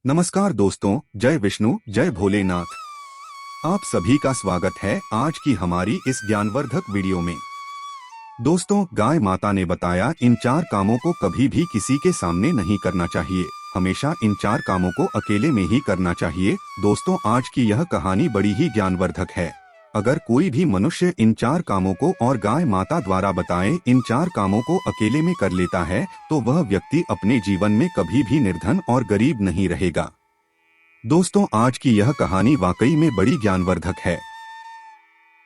नमस्कार दोस्तों, जय विष्णु जय भोलेनाथ। आप सभी का स्वागत है आज की हमारी इस ज्ञानवर्धक वीडियो में। दोस्तों, गाय माता ने बताया इन 4 कामों को कभी भी किसी के सामने नहीं करना चाहिए। हमेशा इन 4 कामों को अकेले में ही करना चाहिए। दोस्तों, आज की यह कहानी बड़ी ही ज्ञानवर्धक है। अगर कोई भी मनुष्य इन 4 कामों को और गाय माता द्वारा बताए इन 4 कामों को अकेले में कर लेता है तो वह व्यक्ति अपने जीवन में कभी भी निर्धन और गरीब नहीं रहेगा। दोस्तों, आज की यह कहानी वाकई में बड़ी ज्ञानवर्धक है।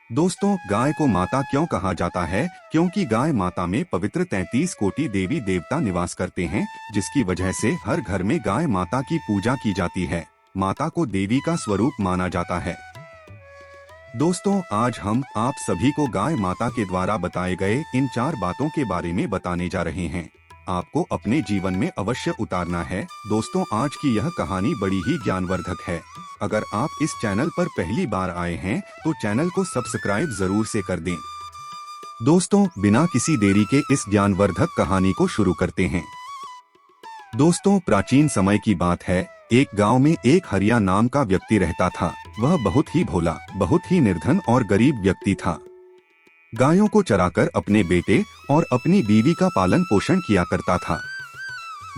दोस्तों, गाय को माता क्यों कहा जाता है? क्योंकि गाय माता में पवित्र 33 कोटि देवी देवता निवास करते हैं, जिसकी वजह से हर घर में गाय माता की पूजा की जाती है। माता को देवी का स्वरूप माना जाता है। दोस्तों, आज हम आप सभी को गाय माता के द्वारा बताए गए इन 4 बातों के बारे में बताने जा रहे हैं। आपको अपने जीवन में अवश्य उतारना है। दोस्तों, आज की यह कहानी बड़ी ही ज्ञानवर्धक है। अगर आप इस चैनल पर पहली बार आए हैं तो चैनल को सब्सक्राइब जरूर से कर दें। दोस्तों, बिना किसी देरी के इस ज्ञानवर्धक कहानी को शुरू करते हैं। दोस्तों, प्राचीन समय की बात है। एक गांव में एक हरिया नाम का व्यक्ति रहता था। वह बहुत ही भोला, बहुत ही निर्धन और गरीब व्यक्ति था। गायों को चराकर अपने बेटे और अपनी बीवी का पालन पोषण किया करता था।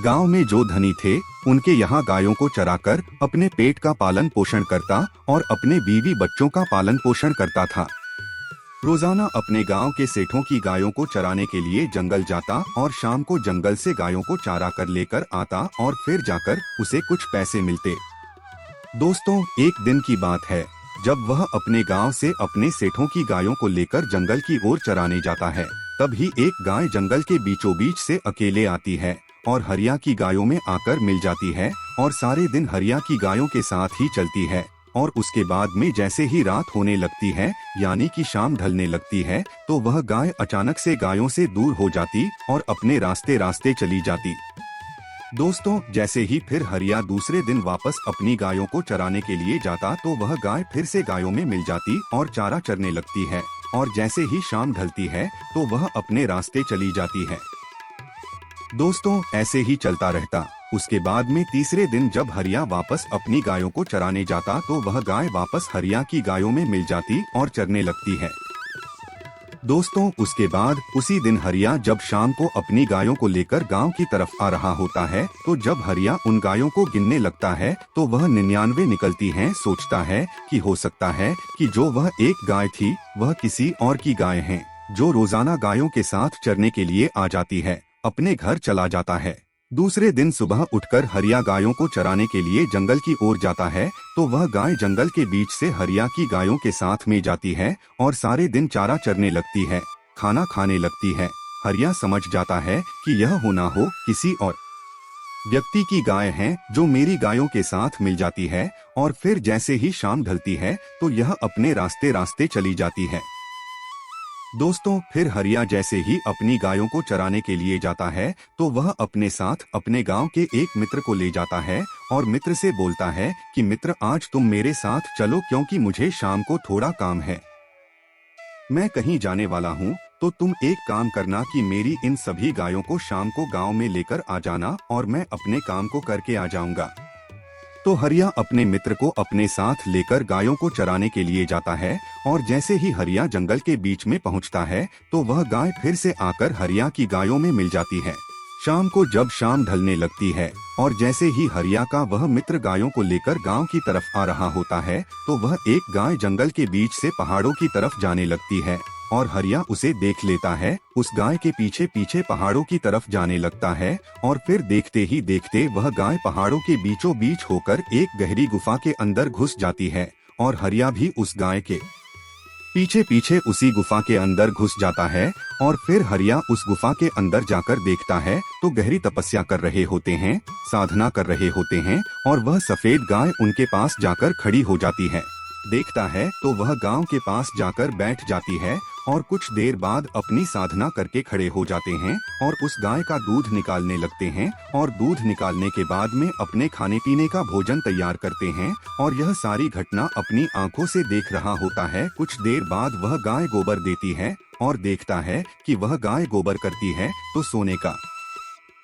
गांव में जो धनी थे उनके यहाँ गायों को चराकर अपने पेट का पालन पोषण करता और अपने बीवी बच्चों का पालन पोषण करता था। रोजाना अपने गांव के सेठों की गायों को चराने के लिए जंगल जाता और शाम को जंगल से गायों को चारा कर लेकर आता और फिर जाकर उसे कुछ पैसे मिलते। दोस्तों, एक दिन की बात है जब वह अपने गांव से अपने सेठों की गायों को लेकर जंगल की ओर चराने जाता है। तभी एक गाय जंगल के बीचों बीच से अकेले आती है और हरिया की गायों में आकर मिल जाती है और सारे दिन हरिया की गायों के साथ ही चलती है। और उसके बाद में जैसे ही रात होने लगती है, यानी कि शाम ढलने लगती है, तो वह गाय अचानक से गायों से दूर हो जाती और अपने रास्ते रास्ते चली जाती। दोस्तों, जैसे ही फिर हरिया दूसरे दिन वापस अपनी गायों को चराने के लिए जाता तो वह गाय फिर से गायों में मिल जाती और चारा चरने लगती है। और जैसे ही शाम ढलती है तो वह अपने रास्ते चली जाती है। दोस्तों, ऐसे ही चलता रहता। उसके बाद में तीसरे दिन जब हरिया वापस अपनी गायों को चराने जाता तो वह गाय वापस हरिया की गायों में मिल जाती और चरने लगती है। दोस्तों, उसके बाद उसी दिन हरिया जब शाम को अपनी गायों को लेकर गांव की तरफ आ रहा होता है तो जब हरिया उन गायों को गिनने लगता है तो वह 99 निकलती हैं। सोचता है कि हो सकता है कि जो वह एक गाय थी वह किसी और की गाय है, जो रोजाना गायों के साथ चरने के लिए आ जाती है। अपने घर चला जाता है। दूसरे दिन सुबह उठकर हरिया गायों को चराने के लिए जंगल की ओर जाता है तो वह गाय जंगल के बीच से हरिया की गायों के साथ में जाती है और सारे दिन चारा चरने लगती है, खाना खाने लगती है। हरिया समझ जाता है कि यह हो ना हो किसी और व्यक्ति की गाय है जो मेरी गायों के साथ मिल जाती है और फिर जैसे ही शाम ढलती है तो यह अपने रास्ते रास्ते चली जाती है। दोस्तों, फिर हरिया जैसे ही अपनी गायों को चराने के लिए जाता है तो वह अपने साथ अपने गांव के एक मित्र को ले जाता है और मित्र से बोलता है कि मित्र, आज तुम मेरे साथ चलो क्योंकि मुझे शाम को थोड़ा काम है। मैं कहीं जाने वाला हूँ, तो तुम एक काम करना कि मेरी इन सभी गायों को शाम को गांव में लेकर आ जाना और मैं अपने काम को करके आ जाऊंगा। तो हरिया अपने मित्र को अपने साथ लेकर गायों को चराने के लिए जाता है और जैसे ही हरिया जंगल के बीच में पहुंचता है तो वह गाय फिर से आकर हरिया की गायों में मिल जाती है। शाम को जब शाम ढलने लगती है और जैसे ही हरिया का वह मित्र गायों को लेकर गांव की तरफ आ रहा होता है तो वह एक गाय जंगल के बीच से पहाड़ों की तरफ जाने लगती है और हरिया उसे देख लेता है। उस गाय के पीछे पीछे पहाड़ों की तरफ जाने लगता है और फिर देखते ही देखते वह गाय पहाड़ों के बीचों बीच होकर एक गहरी गुफा के अंदर घुस जाती है और हरिया भी उस गाय के पीछे पीछे उसी गुफा के अंदर घुस जाता है। और फिर हरिया उस गुफा के अंदर जाकर देखता है तो गहरी तपस्या कर रहे होते हैं, साधना कर रहे होते हैं और वह सफेद गाय उनके पास जाकर खड़ी हो जाती है। देखता है तो वह गांव के पास जाकर बैठ जाती है और कुछ देर बाद अपनी साधना करके खड़े हो जाते हैं और उस गाय का दूध निकालने लगते हैं और दूध निकालने के बाद में अपने खाने पीने का भोजन तैयार करते हैं और यह सारी घटना अपनी आंखों से देख रहा होता है। कुछ देर बाद वह गाय गोबर देती है और देखता है कि वह गाय गोबर करती है तो सोने का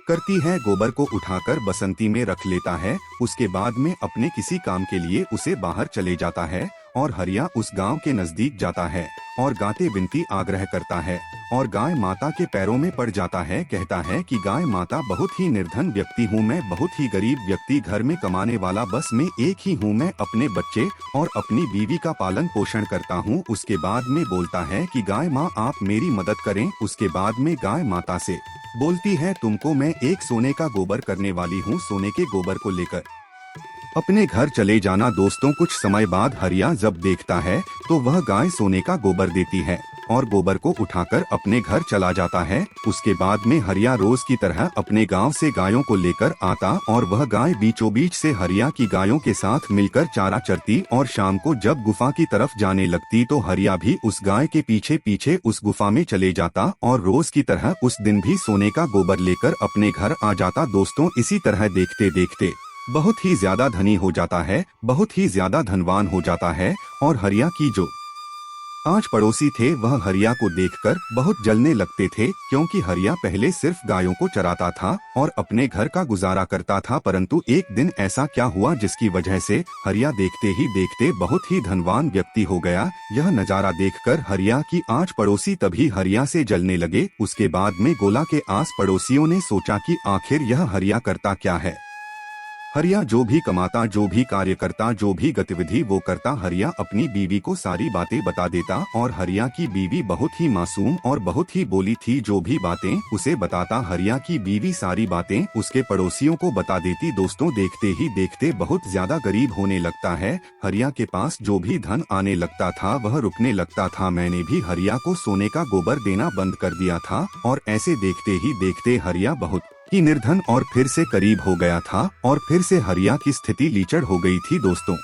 करती है। गोबर को उठाकर बसंती में रख लेता है। उसके बाद में अपने किसी काम के लिए उसे बाहर चले जाता है और हरिया उस गांव के नजदीक जाता है और गाते बिनती आग्रह करता है और गाय माता के पैरों में पड़ जाता है। कहता है कि गाय माता, बहुत ही निर्धन व्यक्ति हूँ मैं, बहुत ही गरीब व्यक्ति, घर में कमाने वाला बस मैं एक ही हूँ। मैं अपने बच्चे और अपनी बीवी का पालन पोषण करता हूँ। उसके बाद में बोलता है कि गाय माँ, आप मेरी मदद करें। उसके बाद में गाय माता से बोलती है, तुमको मैं एक सोने का गोबर करने वाली हूँ, सोने के गोबर को लेकर अपने घर चले जाना। दोस्तों, कुछ समय बाद हरिया जब देखता है तो वह गाय सोने का गोबर देती है और गोबर को उठाकर अपने घर चला जाता है। उसके बाद में हरिया रोज की तरह अपने गांव से गायों को लेकर आता और वह गाय बीचों बीच से हरिया की गायों के साथ मिलकर चारा चरती और शाम को जब गुफा की तरफ जाने लगती तो हरिया भी उस गाय के पीछे पीछे उस गुफा में चले जाता और रोज की तरह उस दिन भी सोने का गोबर लेकर अपने घर आ जाता। दोस्तों, इसी तरह देखते देखते बहुत ही ज्यादा धनी हो जाता है, बहुत ही ज्यादा धनवान हो जाता है और हरिया की जो आज पड़ोसी थे वह हरिया को देखकर बहुत जलने लगते थे, क्योंकि हरिया पहले सिर्फ गायों को चराता था और अपने घर का गुजारा करता था। परंतु एक दिन ऐसा क्या हुआ जिसकी वजह से हरिया देखते ही देखते बहुत ही धनवान व्यक्ति हो गया। यह नजारा देखकर हरिया की आज पड़ोसी तभी हरिया से जलने लगे। उसके बाद में गोला के आस पड़ोसियों ने सोचा कि आखिर यह हरिया करता क्या है। हरिया जो भी कमाता, जो भी कार्य करता, जो भी गतिविधि वो करता, हरिया अपनी बीवी को सारी बातें बता देता और हरिया की बीवी बहुत ही मासूम और बहुत ही बोली थी। जो भी बातें उसे बताता, हरिया की बीवी सारी बातें उसके पड़ोसियों को बता देती। दोस्तों, देखते ही देखते बहुत ज्यादा गरीब होने लगता है। हरिया के पास जो भी धन आने लगता था वह रुकने लगता था। मैंने भी हरिया को सोने का गोबर देना बंद कर दिया था और ऐसे देखते ही देखते हरिया बहुत ही निर्धन और फिर से करीब हो गया था और फिर से हरिया की स्थिति लीचड़ हो गई थी। दोस्तों,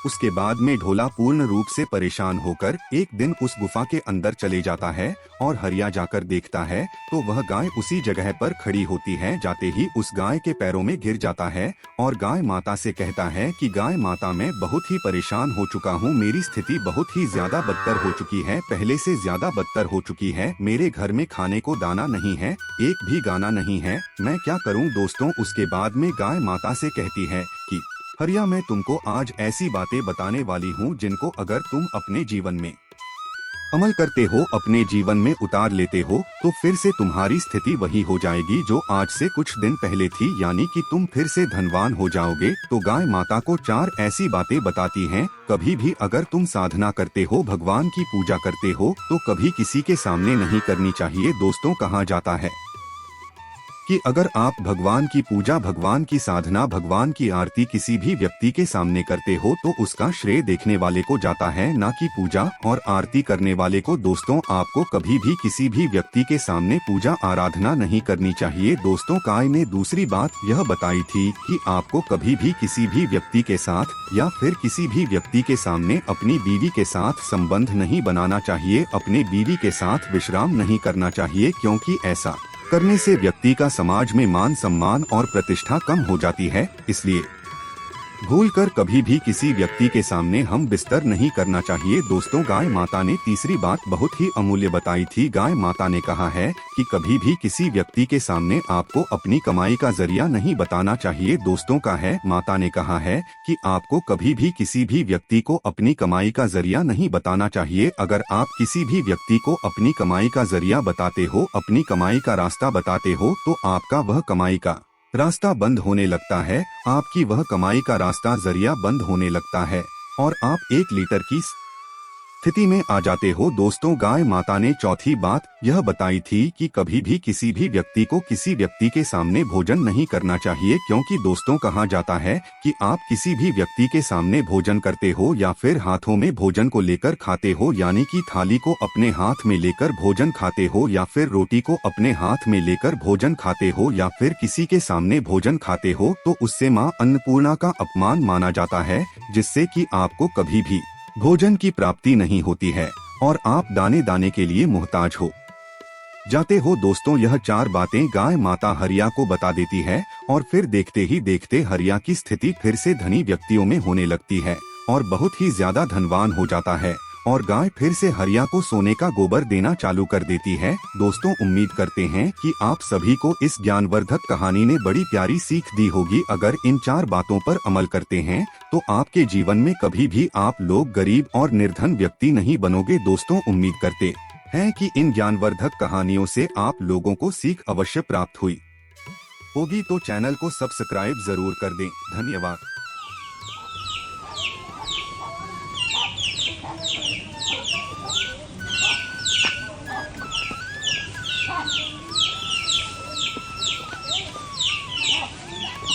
उसके बाद में ढोला पूर्ण रूप से परेशान होकर एक दिन उस गुफा के अंदर चले जाता है और हरिया जाकर देखता है तो वह गाय उसी जगह पर खड़ी होती है। जाते ही उस गाय के पैरों में गिर जाता है और गाय माता से कहता है कि गाय माता, मैं बहुत ही परेशान हो चुका हूँ, मेरी स्थिति बहुत ही ज्यादा बदतर हो चुकी है, पहले से ज्यादा बदतर हो चुकी है। मेरे घर में खाने को दाना नहीं है, एक भी गाना नहीं है, मैं क्या करूँ। दोस्तों, उसके बाद में गाय माता से कहती है कि हरिया, मैं तुमको आज ऐसी बातें बताने वाली हूँ जिनको अगर तुम अपने जीवन में अमल करते हो, अपने जीवन में उतार लेते हो तो फिर से तुम्हारी स्थिति वही हो जाएगी जो आज से कुछ दिन पहले थी, यानी कि तुम फिर से धनवान हो जाओगे। तो गाय माता को 4 ऐसी बातें बताती हैं। कभी भी अगर तुम साधना करते हो, भगवान की पूजा करते हो तो कभी किसी के सामने नहीं करनी चाहिए। दोस्तों, कहा जाता है कि अगर आप भगवान की पूजा, भगवान की साधना, भगवान की आरती किसी भी व्यक्ति के सामने करते हो तो उसका श्रेय देखने वाले को जाता है, ना कि पूजा और आरती करने वाले को। दोस्तों, आपको कभी भी किसी भी व्यक्ति के सामने पूजा आराधना नहीं करनी चाहिए। दोस्तों, गाय ने दूसरी बात यह बताई थी कि आपको कभी भी किसी भी व्यक्ति के साथ या फिर किसी भी व्यक्ति के सामने अपनी बीवी के साथ संबंध नहीं बनाना चाहिए, अपने बीवी के साथ विश्राम नहीं करना चाहिए, क्योंकि ऐसा करने से व्यक्ति का समाज में मान सम्मान और प्रतिष्ठा कम हो जाती है। इसलिए भूलकर कभी भी किसी व्यक्ति के सामने हम बिस्तर नहीं करना चाहिए। दोस्तों, गाय माता ने तीसरी बात बहुत ही अमूल्य बताई थी। गाय माता ने कहा है कि कभी भी किसी व्यक्ति के सामने आपको अपनी कमाई का जरिया नहीं बताना चाहिए। दोस्तों, का है माता ने कहा है कि आपको कभी भी किसी भी व्यक्ति को अपनी कमाई का जरिया नहीं बताना चाहिए। अगर आप किसी भी व्यक्ति को अपनी कमाई का जरिया बताते हो, अपनी कमाई का रास्ता बताते हो तो आपका वह कमाई का रास्ता बंद होने लगता है, आपकी वह कमाई का रास्ता जरिया बंद होने लगता है और आप 1 लीटर की स्थिति में आ जाते हो। दोस्तों, गाय माता ने चौथी बात यह बताई थी कि कभी भी किसी भी व्यक्ति को किसी व्यक्ति के सामने भोजन नहीं करना चाहिए, क्योंकि दोस्तों, कहा जाता है कि आप किसी भी व्यक्ति के सामने भोजन करते हो या फिर हाथों में भोजन को लेकर खाते हो, यानी कि थाली को अपने हाथ में लेकर भोजन खाते हो या फिर रोटी को अपने हाथ में लेकर भोजन खाते हो या फिर किसी के सामने भोजन खाते हो तो उससे माँ अन्नपूर्णा का अपमान माना जाता है, जिससे कि आपको कभी भी भोजन की प्राप्ति नहीं होती है और आप दाने दाने के लिए मोहताज हो जाते हो। दोस्तों, यह 4 बातें गाय माता हरिया को बता देती है और फिर देखते ही देखते हरिया की स्थिति फिर से धनी व्यक्तियों में होने लगती है और बहुत ही ज्यादा धनवान हो जाता है और गाय फिर से हरिया को सोने का गोबर देना चालू कर देती है। दोस्तों, उम्मीद करते हैं कि आप सभी को इस ज्ञानवर्धक कहानी ने बड़ी प्यारी सीख दी होगी। अगर इन 4 बातों पर अमल करते हैं तो आपके जीवन में कभी भी आप लोग गरीब और निर्धन व्यक्ति नहीं बनोगे। दोस्तों, उम्मीद करते हैं कि इन ज्ञानवर्धक कहानियों से आप लोगों को सीख अवश्य प्राप्त हुई होगी, तो चैनल को सब्सक्राइब जरूर कर दें। धन्यवाद।